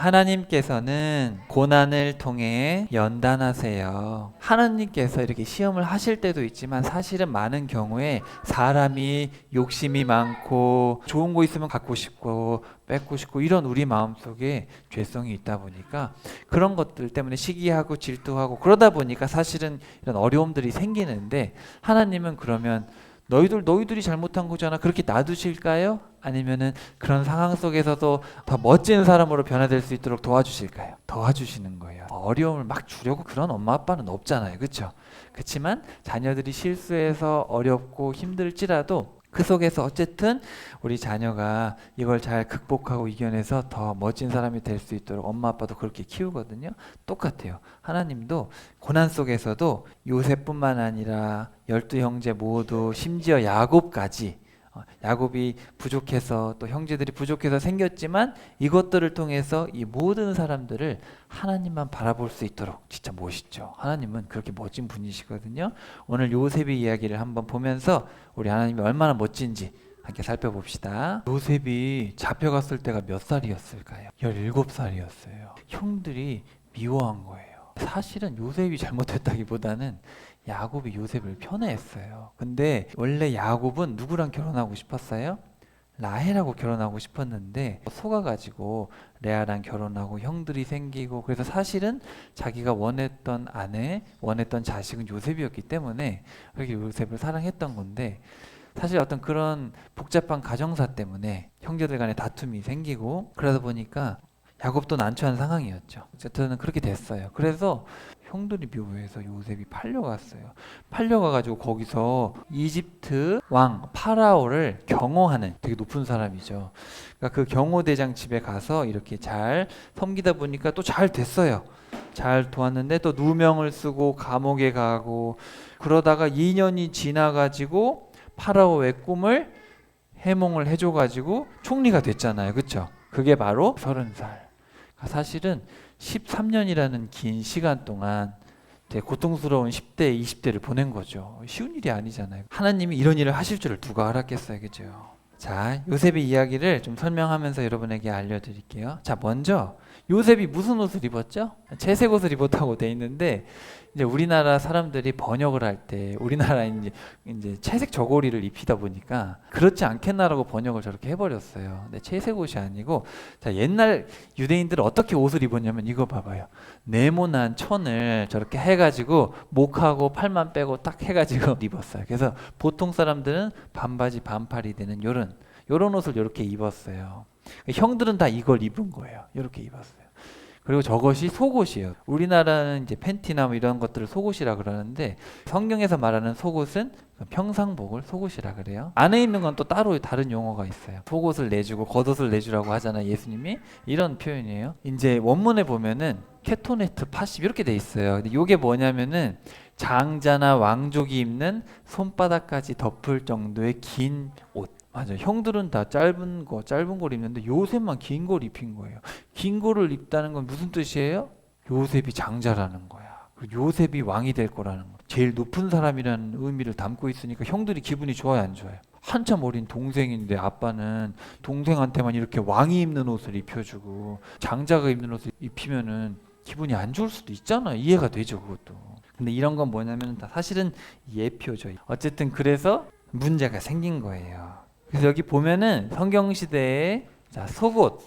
하나님께서는 고난을 통해 연단하세요. 하나님께서 이렇게 시험을 하실 때도 있지만 사실은 많은 경우에 사람이 욕심이 많고 좋은 거 있으면 갖고 싶고 뺏고 싶고 이런 우리 마음속에 죄성이 있다 보니까 그런 것들 때문에 시기하고 질투하고 그러다 보니까 사실은 이런 어려움들이 생기는데, 하나님은 그러면 너희들이 잘못한 거잖아, 그렇게 놔두실까요? 아니면은 그런 상황 속에서도 더 멋진 사람으로 변화될 수 있도록 도와주실까요? 도와주시는 거예요. 어려움을 막 주려고 그런 엄마 아빠는 없잖아요, 그렇죠? 그렇지만 자녀들이 실수해서 어렵고 힘들지라도 그 속에서 어쨌든 우리 자녀가 이걸 잘 극복하고 이겨내서 더 멋진 사람이 될 수 있도록 엄마 아빠도 그렇게 키우거든요. 똑같아요. 하나님도 고난 속에서도 요셉뿐만 아니라 12형제 모두, 심지어 야곱까지, 야곱이 부족해서 또 형제들이 부족해서 생겼지만 이것들을 통해서 이 모든 사람들을 하나님만 바라볼 수 있도록, 진짜 멋있죠. 하나님은 그렇게 멋진 분이시거든요. 오늘 요셉의 이야기를 한번 보면서 우리 하나님이 얼마나 멋진지 함께 살펴봅시다. 요셉이 잡혀갔을 때가 몇 살이었을까요? 17살이었어요. 형들이 미워한 거예요. 사실은 요셉이 잘못했다기보다는 야곱이 요셉을 편애했어요. 근데 원래 야곱은 누구랑 결혼하고 싶었어요? 라헬하고 결혼하고 싶었는데 속아가지고 레아랑 결혼하고 형들이 생기고, 그래서 사실은 자기가 원했던 아내, 원했던 자식은 요셉이었기 때문에 그렇게 요셉을 사랑했던 건데, 사실 어떤 그런 복잡한 가정사 때문에 형제들 간에 다툼이 생기고 그러다 보니까 야곱도 난처한 상황이었죠. 어쨌든 그렇게 됐어요. 그래서 형들이 미워해서 요셉이 팔려갔어요. 팔려가가지고 거기서 이집트 왕 파라오를 경호하는 되게 높은 사람이죠. 그러니까 그 경호대장 집에 가서 이렇게 잘 섬기다 보니까 또 잘 됐어요. 잘 도왔는데 또 누명을 쓰고 감옥에 가고 그러다가 2년이 지나가지고 파라오의 꿈을 해몽을 해줘가지고 총리가 됐잖아요. 그쵸? 그게 바로 30살. 사실은 13년이라는 긴 시간 동안 되게 고통스러운 10대, 20대를 보낸 거죠. 쉬운 일이 아니잖아요. 하나님이 이런 일을 하실 줄을 누가 알았겠어요, 그죠? 자, 요셉의 이야기를 좀 설명하면서 여러분에게 알려드릴게요. 자, 먼저 요셉이 무슨 옷을 입었죠? 채색 옷을 입었다고 돼 있는데, 이제 우리나라 사람들이 번역을 할 때 우리나라 이제 채색 저고리를 입히다 보니까 그렇지 않겠나라고 번역을 저렇게 해버렸어요. 근데 채색 옷이 아니고, 자, 옛날 유대인들은 어떻게 옷을 입었냐면 이거 봐봐요. 네모난 천을 저렇게 해가지고 목하고 팔만 빼고 딱 해가지고 입었어요. 그래서 보통 사람들은 반바지 반팔이 되는 요런 옷을 이렇게 입었어요. 형들은 다 이걸 입은 거예요. 이렇게 입었어요. 그리고 저것이 속옷이에요. 우리나라는 이제 팬티나 뭐 이런 것들을 속옷이라 그러는데, 성경에서 말하는 속옷은 평상복을 속옷이라 그래요. 안에 있는 건 또 따로 다른 용어가 있어요. 속옷을 내주고 겉옷을 내주라고 하잖아요, 예수님이. 이런 표현이에요. 이제 원문에 보면은 케토네트 80 이렇게 돼 있어요. 근데 이게 뭐냐면은 장자나 왕족이 입는 손바닥까지 덮을 정도의 긴 옷. 맞아요. 형들은 다 짧은 걸 입는데 요셉만 긴 걸 입힌 거예요. 긴 거를 입다는 건 무슨 뜻이에요? 요셉이 장자라는 거야. 요셉이 왕이 될 거라는 거. 제일 높은 사람이라는 의미를 담고 있으니까 형들이 기분이 좋아요, 안 좋아요? 한참 어린 동생인데 아빠는 동생한테만 이렇게 왕이 입는 옷을 입혀주고 장자가 입는 옷을 입히면은 기분이 안 좋을 수도 있잖아요. 이해가 되죠, 그것도. 근데 이런 건 뭐냐면 다 사실은 예표죠. 어쨌든 그래서 문제가 생긴 거예요. 그래서 여기 보면은 성경시대에, 자, 속옷,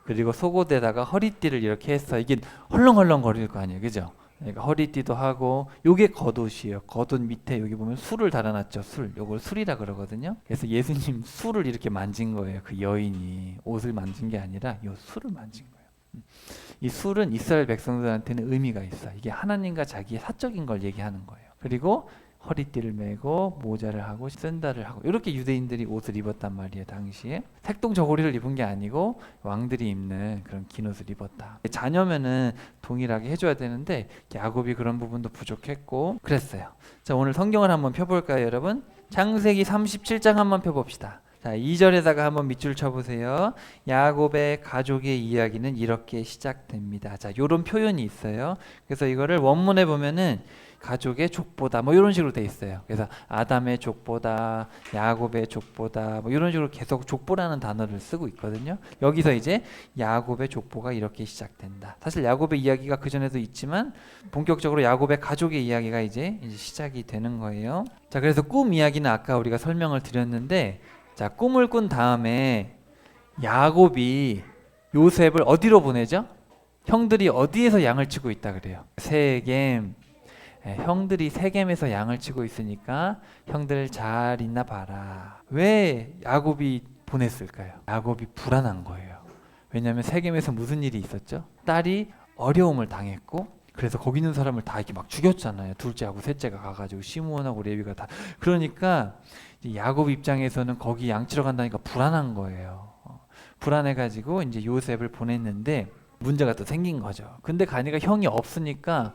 그리고 속옷에다가 허리띠를 이렇게 해서 이게 헐렁헐렁 거릴 거 아니에요, 그죠? 그러니까 허리띠도 하고, 요게 겉옷이에요. 겉옷 밑에 여기 보면 술을 달아놨죠. 술, 요걸 술이라 그러거든요. 그래서 예수님 술을 이렇게 만진 거예요. 그 여인이 옷을 만진 게 아니라 요 술을 만진 거예요. 이 술은 이스라엘 백성들한테는 의미가 있어. 이게 하나님과 자기의 사적인 걸 얘기하는 거예요. 그리고 허리띠를 메고 모자를 하고 샌들을 하고 이렇게 유대인들이 옷을 입었단 말이에요. 당시에 색동 저고리를 입은 게 아니고 왕들이 입는 그런 긴 옷을 입었다. 자녀면은 동일하게 해줘야 되는데 야곱이 그런 부분도 부족했고 그랬어요. 자, 오늘 성경을 한번 펴볼까요, 여러분? 창세기 37장 한번 펴봅시다. 자, 2절에다가 한번 밑줄 쳐보세요. 야곱의 가족의 이야기는 이렇게 시작됩니다. 자, 요런 표현이 있어요. 그래서 이거를 원문에 보면은 가족의 족보다 뭐 이런 식으로 돼 있어요. 그래서 아담의 족보다, 야곱의 족보다 뭐 이런 식으로 계속 족보라는 단어를 쓰고 있거든요. 여기서 이제 야곱의 족보가 이렇게 시작된다. 사실 야곱의 이야기가 그 전에도 있지만 본격적으로 야곱의 가족의 이야기가 이제 시작이 되는 거예요. 자, 그래서 꿈 이야기는 아까 우리가 설명을 드렸는데, 자, 꿈을 꾼 다음에 야곱이 요셉을 어디로 보내죠? 형들이 어디에서 양을 치고 있다 그래요? 세겜. 형들이 세겜에서 양을 치고 있으니까 형들 잘 있나 봐라. 왜 야곱이 보냈을까요? 야곱이 불안한 거예요. 왜냐하면 세겜에서 무슨 일이 있었죠? 딸이 어려움을 당했고, 그래서 거기 있는 사람을 다 이렇게 막 죽였잖아요. 둘째하고 셋째가 가가지고 시므온하고 레위가 다. 그러니까 야곱 입장에서는 거기 양치러 간다니까 불안한 거예요. 불안해가지고 이제 요셉을 보냈는데 문제가 또 생긴 거죠. 근데 가니까 형이 없으니까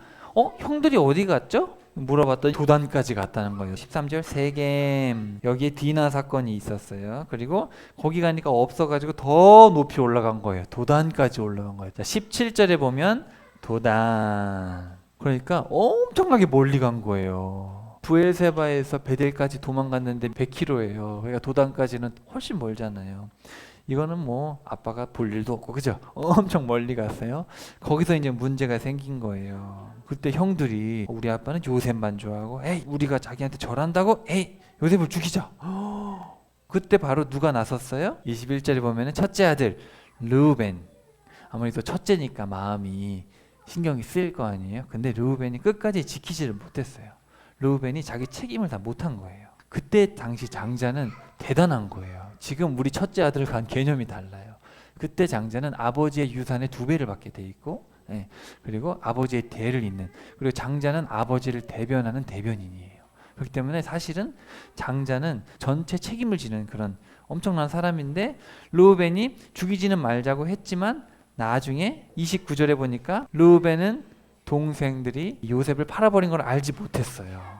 형들이 어디 갔죠? 물어봤더니 도단까지 갔다는 거예요. 13절 세겜, 여기에 디나 사건이 있었어요. 그리고 거기 가니까 없어가지고 더 높이 올라간 거예요. 도단까지 올라간 거예요. 자, 17절에 보면 도단, 그러니까 엄청나게 멀리 간 거예요. 부엘세바에서 베델까지 도망갔는데 100km예요. 그러니까 도단까지는 훨씬 멀잖아요. 이거는 뭐 아빠가 볼 일도 없고, 그죠? 엄청 멀리 갔어요. 거기서 이제 문제가 생긴 거예요. 그때 형들이 우리 아빠는 요셉만 좋아하고, 에이 우리가 자기한테 절한다고? 에이 요셉을 죽이자. 그때 바로 누가 나섰어요? 21절에 보면은 첫째 아들 르우벤. 아무래도 첫째니까 마음이 신경이 쓰일 거 아니에요. 근데 르우벤이 끝까지 지키지를 못했어요. 르우벤이 자기 책임을 다 못한 거예요. 그때 당시 장자는 대단한 거예요. 지금 우리 첫째 아들을 간 개념이 달라요. 그때 장자는 아버지의 유산의 2배를 받게 돼 있고, 그리고 아버지의 대를 잇는, 그리고 장자는 아버지를 대변하는 대변인이에요. 그렇기 때문에 사실은 장자는 전체 책임을 지는 그런 엄청난 사람인데, 르우벤이 죽이지는 말자고 했지만 나중에 29절에 보니까 르우벤은 동생들이 요셉을 팔아버린 걸 알지 못했어요.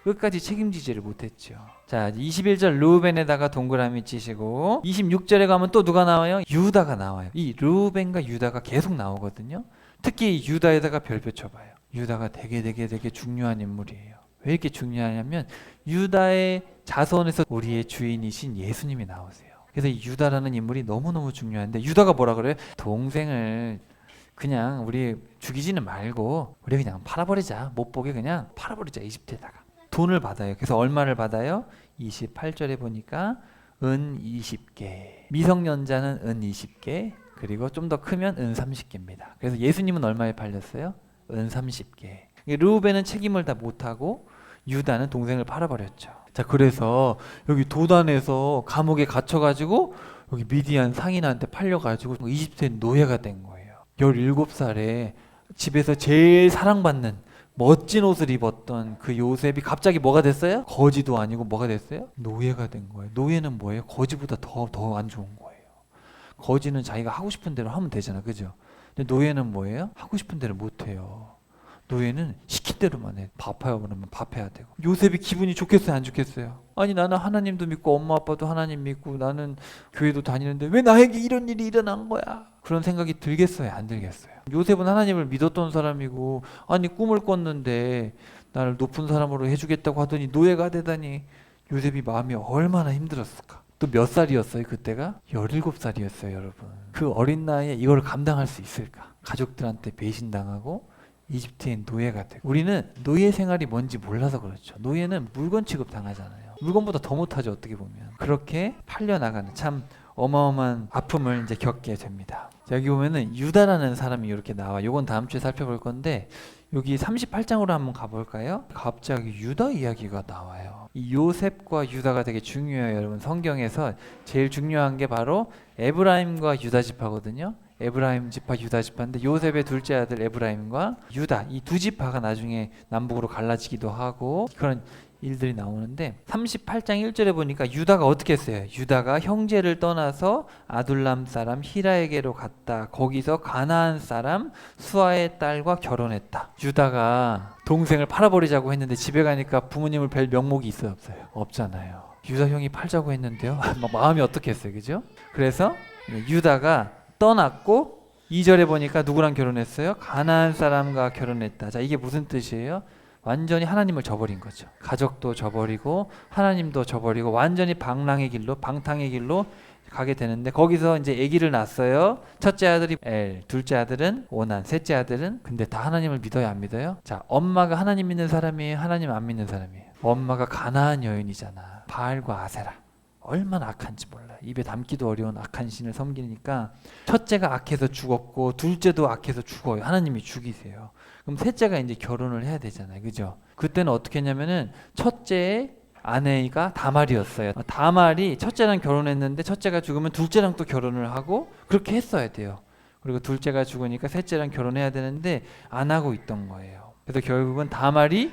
끝까지 책임지지를 못했죠. 자, 21절 르우벤에다가 동그라미 치시고, 26절에 가면 또 누가 나와요? 유다가 나와요. 이 르우벤과 유다가 계속 나오거든요. 특히 유다에다가 별표 쳐봐요. 유다가 되게 중요한 인물이에요. 왜 이렇게 중요하냐면 유다의 자손에서 우리의 주인이신 예수님이 나오세요. 그래서 이 유다라는 인물이 너무너무 중요한데, 유다가 뭐라 그래요? 동생을 그냥 우리 죽이지는 말고 우리 그냥 팔아버리자. 못 보게 그냥 팔아버리자, 이집트에다가. 돈을 받아요. 그래서 얼마를 받아요? 28절에 보니까 은 20개, 미성년자는 은 20개, 그리고 좀 더 크면 은 30개입니다. 그래서 예수님은 얼마에 팔렸어요? 은 30개. 르우벤은 책임을 다 못하고 유다는 동생을 팔아버렸죠. 자, 그래서 여기 도단에서 감옥에 갇혀가지고 여기 미디안 상인한테 팔려가지고 이집트의 노예가 된 거예요. 17살에 집에서 제일 사랑받는 멋진 옷을 입었던 그 요셉이 갑자기 뭐가 됐어요? 거지도 아니고 뭐가 됐어요? 노예가 된 거예요. 노예는 뭐예요? 거지보다 더 안 좋은 거예요. 거지는 자기가 하고 싶은 대로 하면 되잖아, 그죠? 근데 노예는 뭐예요? 하고 싶은 대로 못 해요. 노예는 시킨 대로만 해. 밥해요 그러면 밥해야 되고. 요셉이 기분이 좋겠어요, 안 좋겠어요? 아니 나는 하나님도 믿고 엄마 아빠도 하나님 믿고 나는 교회도 다니는데 왜 나에게 이런 일이 일어난 거야? 그런 생각이 들겠어요, 안 들겠어요? 요셉은 하나님을 믿었던 사람이고, 아니 꿈을 꿨는데 나를 높은 사람으로 해주겠다고 하더니 노예가 되다니, 요셉이 마음이 얼마나 힘들었을까? 또 몇 살이었어요 그때가? 17살이었어요 여러분. 그 어린 나이에 이걸 감당할 수 있을까? 가족들한테 배신당하고 이집트인 노예가 되고. 우리는 노예 생활이 뭔지 몰라서 그렇죠. 노예는 물건 취급 당하잖아요. 물건보다 더 못하죠, 어떻게 보면. 그렇게 팔려나가는 참 어마어마한 아픔을 이제 겪게 됩니다. 자, 여기 보면은 유다라는 사람이 이렇게 나와. 요건 다음 주에 살펴볼 건데, 여기 38장으로 한번 가볼까요? 갑자기 유다 이야기가 나와요. 이 요셉과 유다가 되게 중요해요, 여러분. 성경에서 제일 중요한 게 바로 에브라임과 유다 지파거든요. 에브라임 지파, 유다 지파인데 요셉의 둘째 아들 에브라임과 유다, 이 두 지파가 나중에 남북으로 갈라지기도 하고 그런 일들이 나오는데, 38장 1절에 보니까 유다가 어떻게 했어요? 유다가 형제를 떠나서 아둘람 사람 히라에게로 갔다. 거기서 가나안 사람 수아의 딸과 결혼했다. 유다가 동생을 팔아버리자고 했는데 집에 가니까 부모님을 뵐 명목이 있어요, 없어요? 없잖아요. 유다 형이 팔자고 했는데요. 마음이 어떻겠어요, 그죠? 그래서 유다가 떠났고 2절에 보니까 누구랑 결혼했어요? 가나안 사람과 결혼했다. 자, 이게 무슨 뜻이에요? 완전히 하나님을 저버린 거죠. 가족도 저버리고 하나님도 저버리고 완전히 방랑의 길로, 방탕의 길로 가게 되는데, 거기서 이제 아기를 낳았어요. 첫째 아들이 엘, 둘째 아들은 오난, 셋째 아들은, 근데 다 하나님을 믿어요, 안 믿어요? 자, 엄마가 하나님 믿는 사람이에요, 하나님 안 믿는 사람이에요? 엄마가 가나안 여인이잖아. 바알과 아세라, 얼마나 악한지 몰라요. 입에 담기도 어려운 악한 신을 섬기니까 첫째가 악해서 죽었고 둘째도 악해서 죽어요. 하나님이 죽이세요. 그럼 셋째가 이제 결혼을 해야 되잖아요, 그죠? 그때는 어떻게 했냐면은 첫째의 아내가 다말이었어요. 다말이 첫째랑 결혼했는데 첫째가 죽으면 둘째랑 또 결혼을 하고 그렇게 했어야 돼요. 그리고 둘째가 죽으니까 셋째랑 결혼해야 되는데 안 하고 있던 거예요. 그래서 결국은 다말이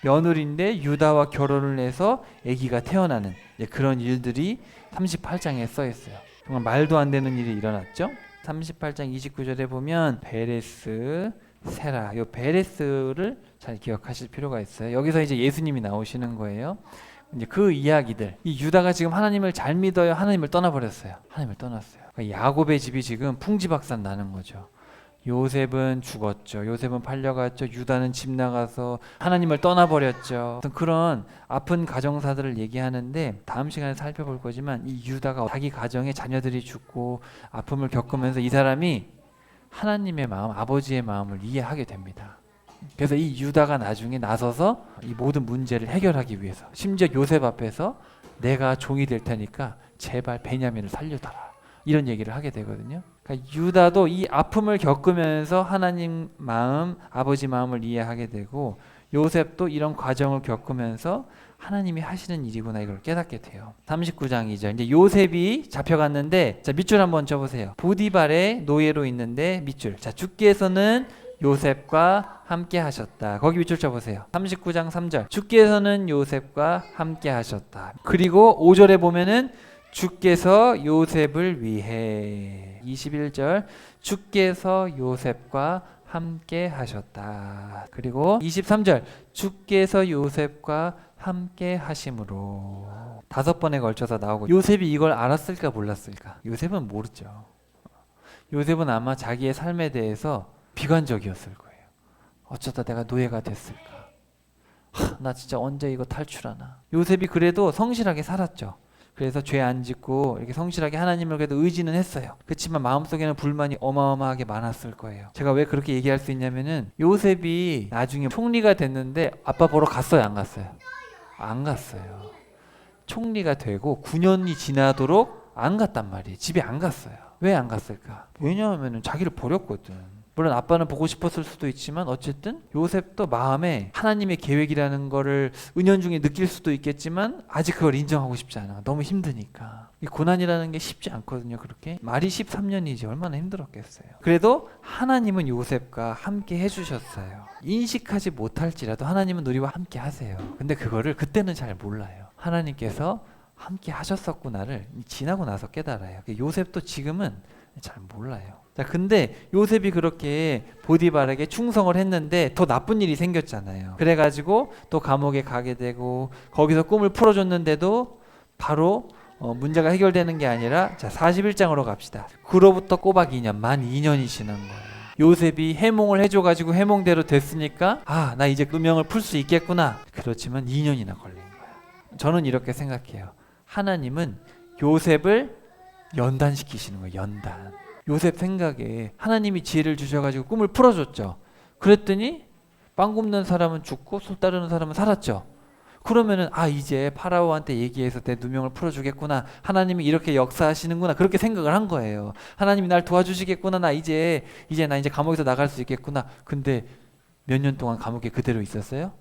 며느리인데 유다와 결혼을 해서 아기가 태어나는 그런 일들이 38장에 써 있어요. 정말 말도 안 되는 일이 일어났죠. 38장 29절에 보면 베레스, 세라, 요 베레스를 잘 기억하실 필요가 있어요. 여기서 이제 예수님이 나오시는 거예요. 이제 그 이야기들, 이 유다가 지금 하나님을 잘 믿어요, 하나님을 떠나버렸어요? 하나님을 떠났어요. 그러니까 야곱의 집이 지금 풍지박산 나는 거죠. 요셉은 죽었죠. 요셉은 팔려갔죠. 유다는 집 나가서 하나님을 떠나버렸죠. 그런 아픈 가정사들을 얘기하는데 다음 시간에 살펴볼 거지만, 이 유다가 자기 가정에 자녀들이 죽고 아픔을 겪으면서 이 사람이 하나님의 마음, 아버지의 마음을 이해하게 됩니다. 그래서 이 유다가 나중에 나서서 이 모든 문제를 해결하기 위해서, 심지어 요셉 앞에서 내가 종이 될 테니까 제발 베냐민을 살려달라, 이런 얘기를 하게 되거든요. 그러니까 유다도 이 아픔을 겪으면서 하나님 마음, 아버지 마음을 이해하게 되고, 요셉도 이런 과정을 겪으면서 하나님이 하시는 일이구나, 이걸 깨닫게 돼요. 39장이죠. 이제 요셉이 잡혀갔는데, 자, 밑줄 한번 쳐보세요. 보디발의 노예로 있는데 밑줄. 자, 주께서는 요셉과 함께 하셨다. 거기 밑줄 쳐보세요. 39장 3절. 주께서는 요셉과 함께 하셨다. 그리고 5절에 보면은 주께서 요셉을 위해, 21절, 주께서 요셉과 함께 하셨다. 그리고 23절, 주께서 요셉과 함께 하심으로. 5번에 걸쳐서 나오고, 요셉이 이걸 알았을까 몰랐을까? 요셉은 모르죠. 요셉은 아마 자기의 삶에 대해서 비관적이었을 거예요. 어쩌다 내가 노예가 됐을까? 나 진짜 언제 이거 탈출하나? 요셉이 그래도 성실하게 살았죠. 그래서 죄 안 짓고 이렇게 성실하게 하나님을 그래도 의지는 했어요. 그렇지만 마음속에는 불만이 어마어마하게 많았을 거예요. 제가 왜 그렇게 얘기할 수 있냐면은, 요셉이 나중에 총리가 됐는데 아빠 보러 갔어요, 안 갔어요? 안 갔어요. 총리가 되고 9년이 지나도록 안 갔단 말이에요. 집에 안 갔어요. 왜 안 갔을까? 왜냐하면은 자기를 버렸거든. 물론 아빠는 보고 싶었을 수도 있지만 어쨌든 요셉도 마음에 하나님의 계획이라는 거를 은연중에 느낄 수도 있겠지만 아직 그걸 인정하고 싶지 않아. 너무 힘드니까. 이 고난이라는 게 쉽지 않거든요. 그렇게 말이 13년이지 얼마나 힘들었겠어요. 그래도 하나님은 요셉과 함께 해주셨어요. 인식하지 못할지라도 하나님은 우리와 함께 하세요. 근데 그거를 그때는 잘 몰라요. 하나님께서 함께 하셨었구나를 지나고 나서 깨달아요. 요셉도 지금은 잘 몰라요. 자, 근데 요셉이 그렇게 보디발에게 충성을 했는데 더 나쁜 일이 생겼잖아요. 그래가지고 또 감옥에 가게 되고, 거기서 꿈을 풀어줬는데도 바로 문제가 해결되는 게 아니라, 자, 41장으로 갑시다. 그로부터 꼬박 2년, 만 2년이 지난 거예요. 요셉이 해몽을 해줘가지고 해몽대로 됐으니까, 아, 나 이제 누명을 풀 수 있겠구나. 그렇지만 2년이나 걸린 거야. 저는 이렇게 생각해요. 하나님은 요셉을 연단시키시는 거예요. 연단. 요셉 생각에 하나님이 지혜를 주셔가지고 꿈을 풀어줬죠. 그랬더니 빵 굽는 사람은 죽고 소 따르는 사람은 살았죠. 그러면은, 아, 이제 파라오한테 얘기해서 내 누명을 풀어주겠구나, 하나님이 이렇게 역사하시는구나, 그렇게 생각을 한 거예요. 하나님이 날 도와주시겠구나, 나 이제 감옥에서 나갈 수 있겠구나. 근데 몇 년 동안 감옥에 그대로 있었어요?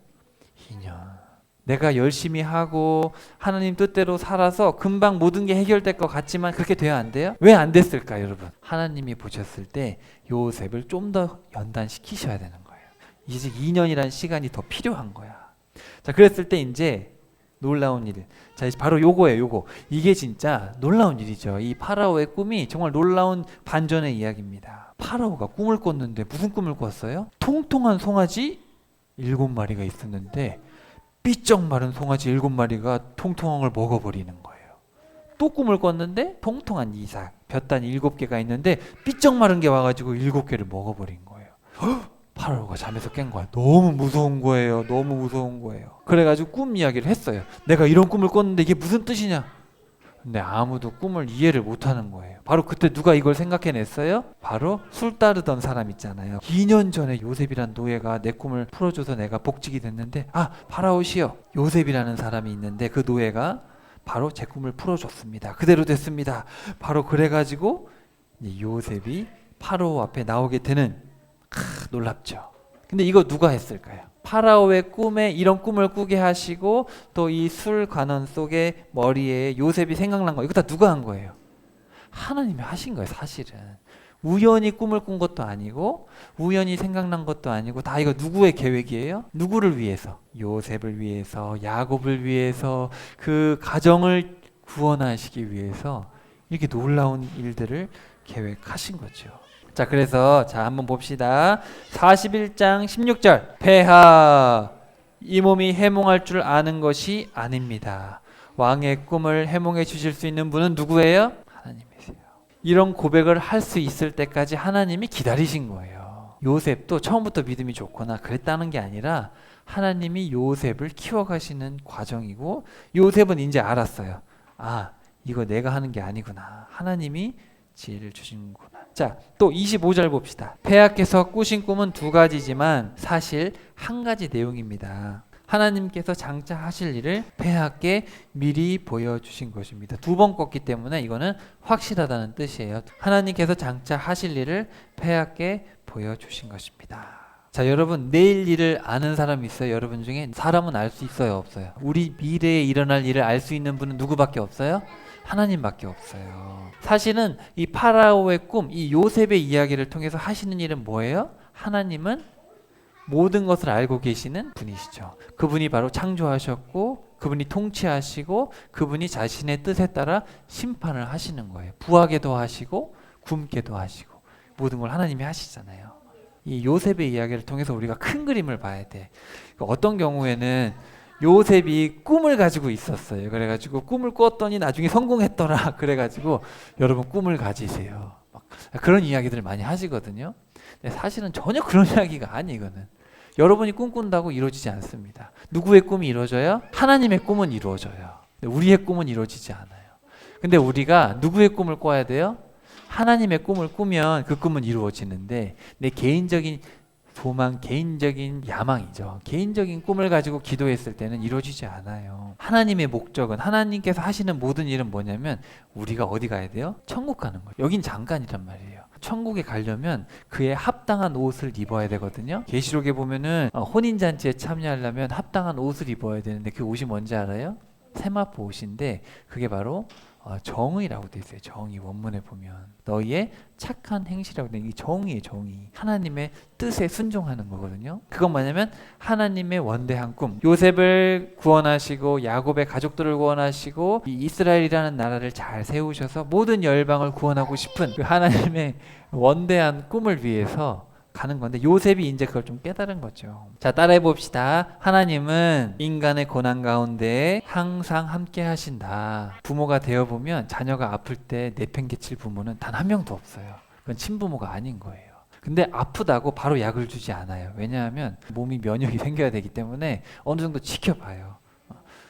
2년. 내가 열심히 하고 하나님 뜻대로 살아서 금방 모든 게 해결될 것 같지만 그렇게 돼야 안 돼요? 왜 안 됐을까, 여러분? 하나님이 보셨을 때 요셉을 좀 더 연단시키셔야 되는 거예요. 이제 2년이라는 시간이 더 필요한 거야. 자, 그랬을 때 이제 놀라운 일. 자, 바로 요거예요, 요거. 이게 진짜 놀라운 일이죠. 이 파라오의 꿈이 정말 놀라운 반전의 이야기입니다. 파라오가 꿈을 꿨는데 무슨 꿈을 꿨어요? 통통한 송아지 7마리가 있었는데 삐쩍 마른 송아지 7마리가 통통한 걸 먹어버리는 거예요. 또 꿈을 꿨는데 통통한 이삭, 볕단 7개가 있는데 삐쩍 마른 게 와가지고 7개를 먹어버린 거예요. 파라오가 잠에서 깬 거야. 너무 무서운 거예요. 너무 무서운 거예요. 그래가지고 꿈 이야기를 했어요. 내가 이런 꿈을 꿨는데 이게 무슨 뜻이냐. 근데 아무도 꿈을 이해를 못하는 거예요. 바로 그때 누가 이걸 생각해냈어요? 바로 술 따르던 사람 있잖아요. 2년 전에 요셉이란 노예가 내 꿈을 풀어줘서 내가 복직이 됐는데, 아, 파라오시여, 요셉이라는 사람이 있는데 그 노예가 바로 제 꿈을 풀어줬습니다. 그대로 됐습니다. 바로 그래가지고 요셉이 파라오 앞에 나오게 되는, 놀랍죠. 근데 이거 누가 했을까요? 파라오의 꿈에 이런 꿈을 꾸게 하시고 또 이 술 관원 속에 머리에 요셉이 생각난 거, 이거 다 누가 한 거예요? 하나님이 하신 거예요. 사실은 우연히 꿈을 꾼 것도 아니고 우연히 생각난 것도 아니고 다 이거 누구의 계획이에요? 누구를 위해서? 요셉을 위해서, 야곱을 위해서, 그 가정을 구원하시기 위해서 이렇게 놀라운 일들을 계획하신 거죠. 자, 그래서 한번 봅시다. 41장 16절. 폐하, 이 몸이 해몽할 줄 아는 것이 아닙니다. 왕의 꿈을 해몽해 주실 수 있는 분은 누구예요? 하나님이세요. 이런 고백을 할 수 있을 때까지 하나님이 기다리신 거예요. 요셉도 처음부터 믿음이 좋거나 그랬다는 게 아니라 하나님이 요셉을 키워가시는 과정이고, 요셉은 이제 알았어요. 아, 이거 내가 하는 게 아니구나. 하나님이 지혜를 주신구나. 자, 또 25절 봅시다. 폐하께서 꾸신 꿈은 두 가지지만 사실 한 가지 내용입니다. 하나님께서 장차 하실 일을 폐하께 미리 보여주신 것입니다. 두 번 꿨기 때문에 이거는 확실하다는 뜻이에요. 하나님께서 장차 하실 일을 폐하께 보여주신 것입니다. 자, 여러분, 내일 일을 아는 사람이 있어요? 여러분 중에 사람은 알 수 있어요, 없어요? 우리 미래에 일어날 일을 알 수 있는 분은 누구밖에 없어요? 하나님밖에 없어요. 사실은 이 파라오의 꿈, 이 요셉의 이야기를 통해서 하시는 일은 뭐예요? 하나님은 모든 것을 알고 계시는 분이시죠. 그분이 바로 창조하셨고, 그분이 통치하시고, 그분이 자신의 뜻에 따라 심판을 하시는 거예요. 부하게도 하시고 굶게도 하시고, 모든 걸 하나님이 하시잖아요. 이 요셉의 이야기를 통해서 우리가 큰 그림을 봐야 돼. 어떤 경우에는 요셉이 꿈을 가지고 있었어요. 그래가지고 꿈을 꿨더니 나중에 성공했더라. 그래가지고 여러분 꿈을 가지세요. 막 그런 이야기들을 많이 하시거든요. 근데 사실은 전혀 그런 이야기가 아니거든. 여러분이 꿈꾼다고 이루어지지 않습니다. 누구의 꿈이 이루어져요? 하나님의 꿈은 이루어져요. 근데 우리의 꿈은 이루어지지 않아요. 근데 우리가 누구의 꿈을 꿔야 돼요? 하나님의 꿈을 꾸면 그 꿈은 이루어지는데, 내 개인적인 소망, 개인적인 야망이죠. 개인적인 꿈을 가지고 기도했을 때는 이루어지지 않아요. 하나님의 목적은, 하나님께서 하시는 모든 일은 뭐냐면 우리가 어디 가야 돼요? 천국 가는 거예요. 여긴 잠깐이란 말이에요. 천국에 가려면 그에 합당한 옷을 입어야 되거든요. 계시록에 보면은 혼인잔치에 참여하려면 합당한 옷을 입어야 되는데 그 옷이 뭔지 알아요? 세마포 옷인데 그게 바로 정의라고 돼 있어요. 정의, 원문에 보면 너희의 착한 행실이라고 돼 있는 이 정의의 정의, 하나님의 뜻에 순종하는 거거든요. 그건 뭐냐면 하나님의 원대한 꿈, 요셉을 구원하시고 야곱의 가족들을 구원하시고 이 이스라엘이라는 나라를 잘 세우셔서 모든 열방을 구원하고 싶은 그 하나님의 원대한 꿈을 위해서 가는 건데, 요셉이 이제 그걸 좀 깨달은 거죠. 자, 따라해 봅시다. 하나님은 인간의 고난 가운데 항상 함께 하신다. 부모가 되어 보면 자녀가 아플 때 내팽개칠 부모는 단 한 명도 없어요. 그건 친부모가 아닌 거예요. 근데 아프다고 바로 약을 주지 않아요. 왜냐하면 몸이 면역이 생겨야 되기 때문에 어느 정도 지켜봐요.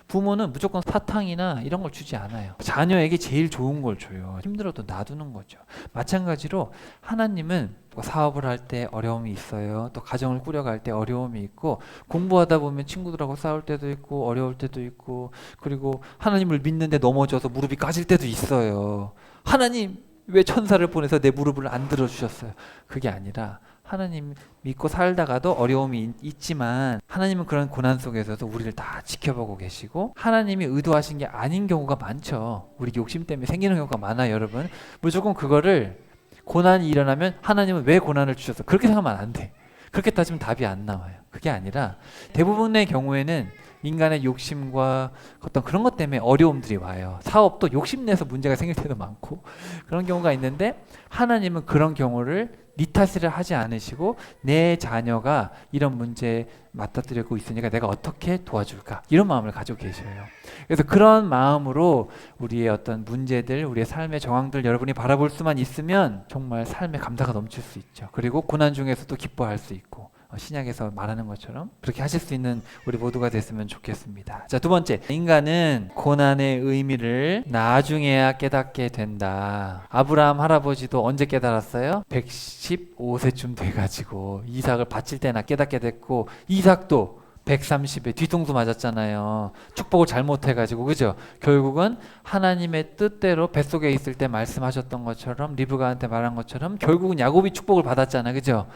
부모는 무조건 사탕이나 이런 걸 주지 않아요. 자녀에게 제일 좋은 걸 줘요. 힘들어도 놔두는 거죠. 마찬가지로 하나님은 사업을 할 때 어려움이 있어요. 또 가정을 꾸려갈 때 어려움이 있고, 공부하다 보면 친구들하고 싸울 때도 있고 어려울 때도 있고, 그리고 하나님을 믿는데 넘어져서 무릎이 까질 때도 있어요. 하나님 왜 천사를 보내서 내 무릎을 안 들어주셨어요? 그게 아니라 하나님 믿고 살다가도 어려움이 있지만 하나님은 그런 고난 속에서도 우리를 다 지켜보고 계시고, 하나님이 의도하신 게 아닌 경우가 많죠. 우리 욕심 때문에 생기는 경우가 많아요. 여러분, 무조건 그거를 고난이 일어나면 하나님은 왜 고난을 주셨어? 그렇게 생각하면 안 돼. 그렇게 따지면 답이 안 나와요. 그게 아니라 대부분의 경우에는 인간의 욕심과 어떤 그런 것 때문에 어려움들이 와요. 사업도 욕심내서 문제가 생길 때도 많고 그런 경우가 있는데, 하나님은 그런 경우를 네 탓을 하지 않으시고 내 자녀가 이런 문제에 맞닥뜨리고 있으니까 내가 어떻게 도와줄까, 이런 마음을 가지고 계셔요. 그래서 그런 마음으로 우리의 어떤 문제들, 우리의 삶의 정황들 여러분이 바라볼 수만 있으면 정말 삶의 감사가 넘칠 수 있죠. 그리고 고난 중에서도 기뻐할 수 있고, 신약에서 말하는 것처럼 그렇게 하실 수 있는 우리 모두가 됐으면 좋겠습니다. 자, 두 번째, 인간은 고난의 의미를 나중에야 깨닫게 된다. 아브라함 할아버지도 언제 깨달았어요? 115세쯤 돼가지고 이삭을 바칠 때나 깨닫게 됐고, 이삭도 130에 뒤통수 맞았잖아요. 축복을 잘못해가지고, 그죠? 결국은 하나님의 뜻대로 뱃속에 있을 때 말씀하셨던 것처럼, 리브가한테 말한 것처럼 결국은 야곱이 축복을 받았잖아, 그죠?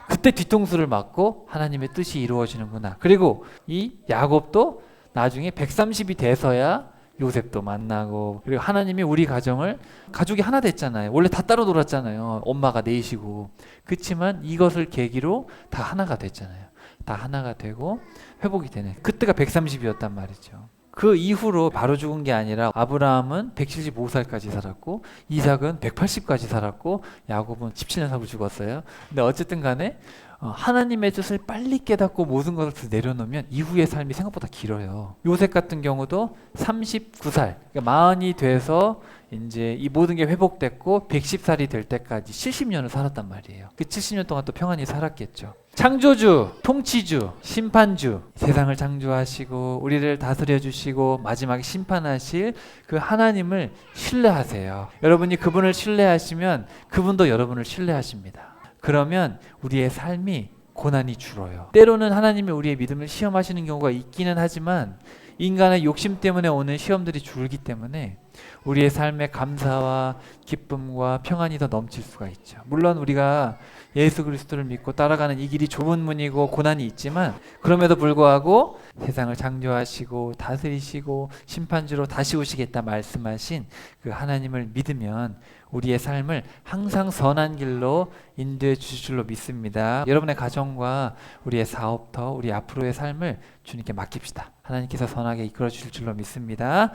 그때 뒤통수를 맞고 하나님의 뜻이 이루어지는구나. 그리고 이 야곱도 나중에 130이 돼서야 요셉도 만나고, 그리고 하나님이 우리 가족이 하나 됐잖아요. 원래 다 따로 놀았잖아요. 엄마가 넷이고. 그렇지만 이것을 계기로 다 하나가 됐잖아요. 다 하나가 되고 회복이 되네. 그때가 130이었단 말이죠. 그 이후로 바로 죽은 게 아니라 아브라함은 175살까지 살았고, 이삭은 180까지 살았고, 야곱은 17년 살고 죽었어요. 근데 어쨌든 간에 하나님의 뜻을 빨리 깨닫고 모든 것을 내려놓으면 이후의 삶이 생각보다 길어요. 요셉 같은 경우도 39살, 그러니까 마흔이 돼서 이제 이 모든 게 회복됐고 110살이 될 때까지 70년을 살았단 말이에요. 그 70년 동안 또 평안히 살았겠죠. 창조주, 통치주, 심판주, 세상을 창조하시고 우리를 다스려 주시고 마지막에 심판하실 그 하나님을 신뢰하세요. 여러분이 그분을 신뢰하시면 그분도 여러분을 신뢰하십니다. 그러면 우리의 삶이 고난이 줄어요. 때로는 하나님이 우리의 믿음을 시험하시는 경우가 있기는 하지만 인간의 욕심 때문에 오는 시험들이 줄기 때문에 우리의 삶에 감사와 기쁨과 평안이 더 넘칠 수가 있죠. 물론 우리가 예수 그리스도를 믿고 따라가는 이 길이 좁은 문이고 고난이 있지만, 그럼에도 불구하고 세상을 창조하시고 다스리시고 심판주로 다시 오시겠다 말씀하신 그 하나님을 믿으면 우리의 삶을 항상 선한 길로 인도해 주실 줄로 믿습니다. 여러분의 가정과 우리의 사업터, 우리 앞으로의 삶을 주님께 맡깁시다. 하나님께서 선하게 이끌어 주실 줄로 믿습니다.